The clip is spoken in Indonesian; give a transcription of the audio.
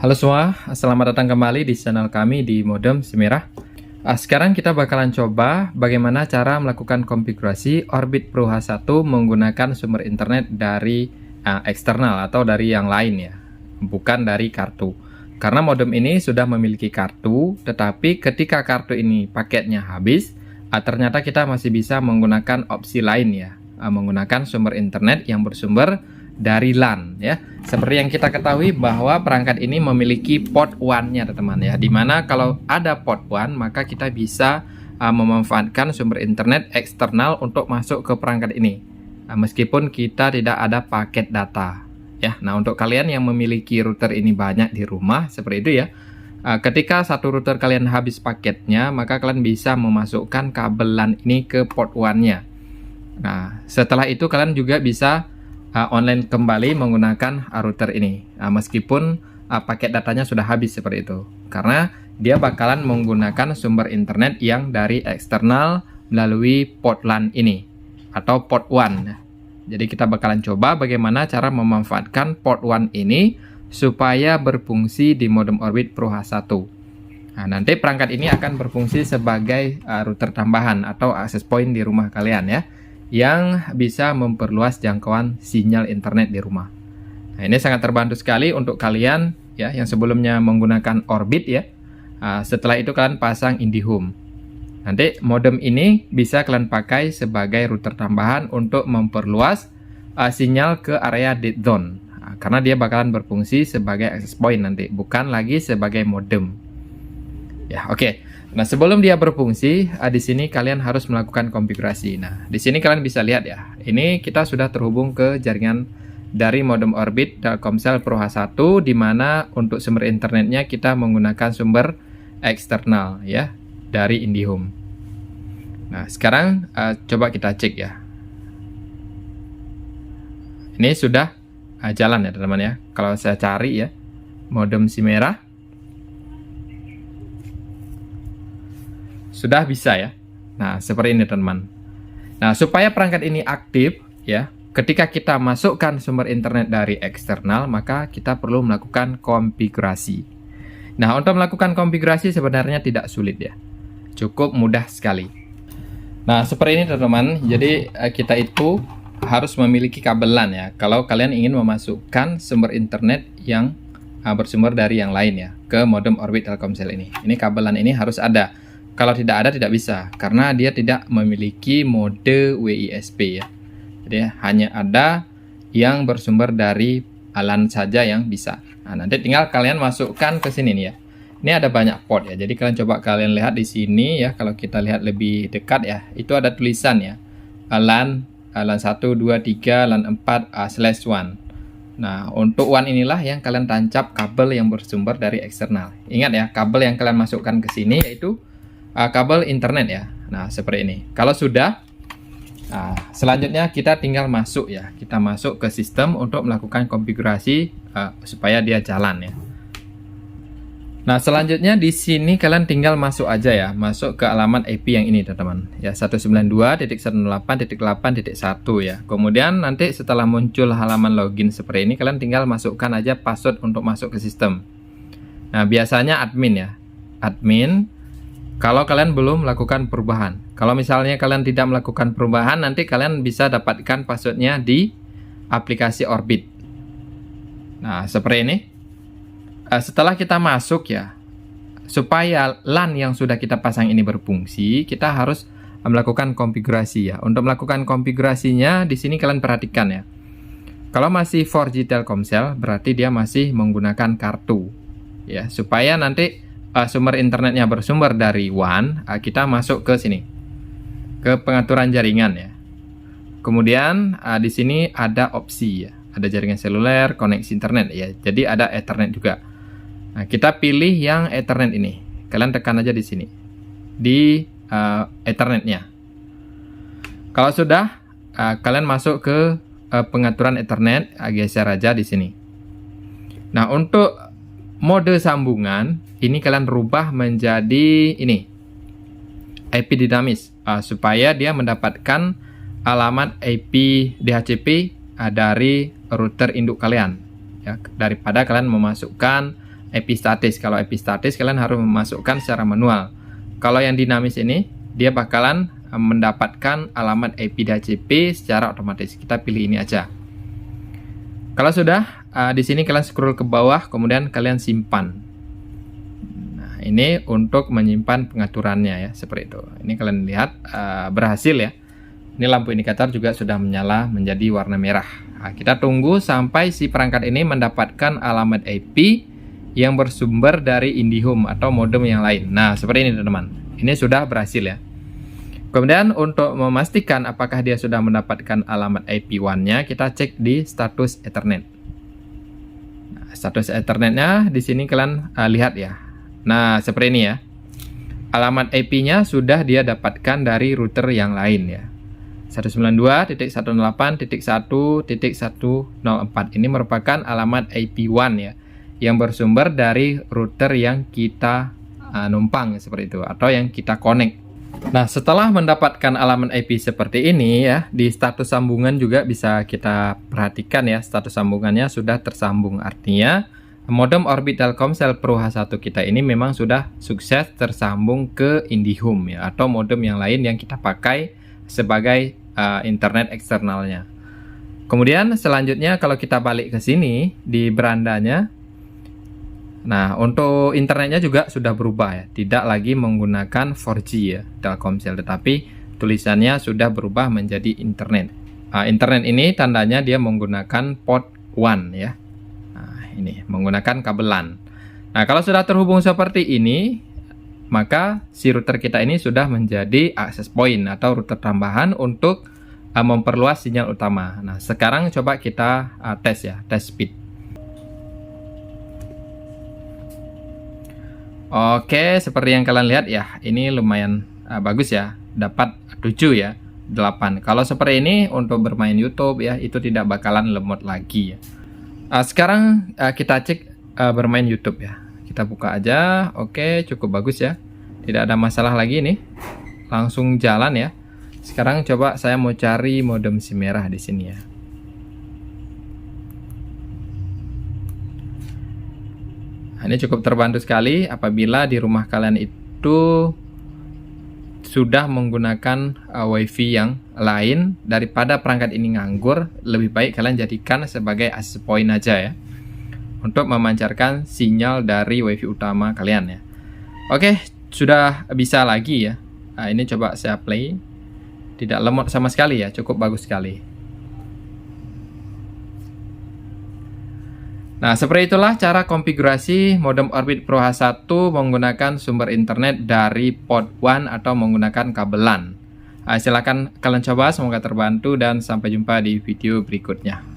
Halo semua, selamat datang kembali di channel kami di Modem Simerah. Sekarang kita bakalan coba bagaimana cara melakukan konfigurasi Orbit Pro H1 menggunakan sumber internet dari eksternal atau dari yang lain ya, bukan dari kartu. Karena modem ini sudah memiliki kartu, tetapi ketika kartu ini paketnya habis, ternyata kita masih bisa menggunakan opsi lain ya, menggunakan sumber internet yang bersumber dari LAN ya. Seperti yang kita ketahui bahwa perangkat ini memiliki port 1-nya teman-teman ya. Dimana kalau ada port 1 maka kita bisa memanfaatkan sumber internet eksternal untuk masuk ke perangkat ini. Meskipun kita tidak ada paket data ya. Nah, untuk kalian yang memiliki router ini banyak di rumah seperti itu ya. Ketika satu router kalian habis paketnya, maka kalian bisa memasukkan kabel LAN ini ke port 1-nya. Nah, setelah itu kalian juga bisa online kembali menggunakan router ini, meskipun paket datanya sudah habis seperti itu, karena dia bakalan menggunakan sumber internet yang dari eksternal melalui port LAN ini atau port 1. Jadi kita bakalan coba bagaimana cara memanfaatkan port 1 ini supaya berfungsi di modem Orbit Pro H1. Nah, nanti perangkat ini akan berfungsi sebagai router tambahan atau access point di rumah kalian ya, yang bisa memperluas jangkauan sinyal internet di rumah. Nah, ini sangat terbantu sekali untuk kalian ya yang sebelumnya menggunakan Orbit ya. Setelah itu kalian pasang IndiHome. Nanti modem ini bisa kalian pakai sebagai router tambahan untuk memperluas sinyal ke area dead zone. Karena dia bakalan berfungsi sebagai access point nanti, bukan lagi sebagai modem. Ya, oke. Nah, sebelum dia berfungsi, di sini kalian harus melakukan konfigurasi. Nah, di sini kalian bisa lihat ya. Ini kita sudah terhubung ke jaringan dari modem Orbit Telkomsel Pro H1, di mana untuk sumber internetnya kita menggunakan sumber eksternal ya, dari IndiHome. Nah, sekarang coba kita cek ya. Ini sudah jalan ya teman-teman ya. Kalau saya cari ya, modem Simerah. Sudah bisa ya. Nah, seperti ini teman-teman. Nah, supaya perangkat ini aktif ya, ketika kita masukkan sumber internet dari eksternal, maka kita perlu melakukan konfigurasi. Nah, untuk melakukan konfigurasi sebenarnya tidak sulit ya. Cukup mudah sekali. Nah, seperti ini teman-teman. Jadi kita itu harus memiliki kabel LAN ya. Kalau kalian ingin memasukkan sumber internet yang bersumber dari yang lain ya ke modem Orbit Telkomsel ini. Ini kabel LAN ini harus ada. Kalau tidak ada tidak bisa, karena dia tidak memiliki mode WISP ya. Jadi hanya ada yang bersumber dari LAN saja yang bisa. Nah, nanti tinggal kalian masukkan ke sini nih ya. Ini ada banyak port ya. Jadi kalian coba kalian lihat di sini ya. Kalau kita lihat lebih dekat ya, itu ada tulisan ya. LAN 1, 2, 3, LAN 4/1. Nah, untuk WAN inilah yang kalian tancap kabel yang bersumber dari eksternal. Ingat ya, kabel yang kalian masukkan ke sini yaitu kabel internet ya. Nah, seperti ini. Kalau sudah, selanjutnya kita tinggal masuk ya. Kita masuk ke sistem untuk melakukan konfigurasi supaya dia jalan ya. Nah, selanjutnya di sini kalian tinggal masuk aja ya. Masuk ke alamat IP yang ini teman-teman. Ya, 192.168.8.1 ya. Kemudian nanti setelah muncul halaman login seperti ini, kalian tinggal masukkan aja password untuk masuk ke sistem. Nah, biasanya admin ya. Admin. Kalau kalian belum melakukan perubahan. Kalau misalnya kalian tidak melakukan perubahan, nanti kalian bisa dapatkan passwordnya di aplikasi Orbit. Nah, seperti ini. Setelah kita masuk ya, supaya LAN yang sudah kita pasang ini berfungsi, kita harus melakukan konfigurasi ya. Untuk melakukan konfigurasinya, di sini kalian perhatikan ya. Kalau masih 4G Telkomsel, berarti dia masih menggunakan kartu. Ya, supaya nanti sumber internetnya bersumber dari WAN, kita masuk ke sini, ke pengaturan jaringan ya. Kemudian di sini ada opsi ya, ada jaringan seluler, koneksi internet ya. Jadi ada Ethernet juga. Nah, kita pilih yang Ethernet ini. Kalian tekan aja di sini, di Ethernetnya. Kalau sudah, kalian masuk ke pengaturan Ethernet, geser aja di sini. Nah, untuk mode sambungan ini kalian rubah menjadi ini IP dinamis supaya dia mendapatkan alamat IP DHCP dari router induk kalian ya, daripada kalian memasukkan IP statis. Kalau IP statis kalian harus memasukkan secara manual. Kalau yang dinamis ini dia bakalan mendapatkan alamat IP DHCP secara otomatis. Kita pilih ini aja. Kalau sudah, di sini kalian scroll ke bawah, kemudian kalian simpan. Nah, ini untuk menyimpan pengaturannya ya, seperti itu. Ini kalian lihat berhasil ya. Ini lampu indikator juga sudah menyala menjadi warna merah. Nah, kita tunggu sampai si perangkat ini mendapatkan alamat IP yang bersumber dari IndiHome atau modem yang lain. Nah, seperti ini teman-teman. Ini sudah berhasil ya. Kemudian untuk memastikan apakah dia sudah mendapatkan alamat IP1-nya, kita cek di status Ethernet. Nah, status Ethernetnya di sini kalian lihat ya. Nah, seperti ini ya. Alamat IP-nya sudah dia dapatkan dari router yang lain ya. 192.168.1.104 ini merupakan alamat IP1 ya, yang bersumber dari router yang kita numpang seperti itu, atau yang kita connect. Nah, setelah mendapatkan alamat IP seperti ini ya, di status sambungan juga bisa kita perhatikan ya, status sambungannya sudah tersambung. Artinya modem Orbit Telkomsel Pro H1 kita ini memang sudah sukses tersambung ke IndiHome ya, atau modem yang lain yang kita pakai sebagai internet eksternalnya. Kemudian selanjutnya kalau kita balik ke sini di berandanya, nah untuk internetnya juga sudah berubah ya, tidak lagi menggunakan 4G ya Telkomsel, tetapi tulisannya sudah berubah menjadi internet. Internet ini tandanya dia menggunakan port 1 ya. Nah, ini menggunakan kabelan. Nah, kalau sudah terhubung seperti ini, maka si router kita ini sudah menjadi access point atau router tambahan untuk memperluas sinyal utama. Nah, sekarang coba kita tes ya, tes speed. Oke, seperti yang kalian lihat ya, ini lumayan bagus ya, dapat 7 ya, 8. Kalau seperti ini untuk bermain YouTube ya, itu tidak bakalan lemot lagi ya. Sekarang kita cek bermain YouTube ya. Kita buka aja. Oke, cukup bagus ya. Tidak ada masalah lagi nih. Langsung jalan ya. Sekarang coba saya mau cari modem SIM merah di sini ya. Ini cukup terbantu sekali apabila di rumah kalian itu sudah menggunakan WiFi yang lain. Daripada perangkat ini nganggur, lebih baik kalian jadikan sebagai access point aja ya, untuk memancarkan sinyal dari WiFi utama kalian ya. Oke, sudah bisa lagi ya. Nah, ini coba saya play. Tidak lemot sama sekali ya, cukup bagus sekali. Nah, seperti itulah cara konfigurasi modem Orbit Pro H1 menggunakan sumber internet dari port 1 atau menggunakan kabelan. Silakan kalian coba, semoga terbantu dan sampai jumpa di video berikutnya.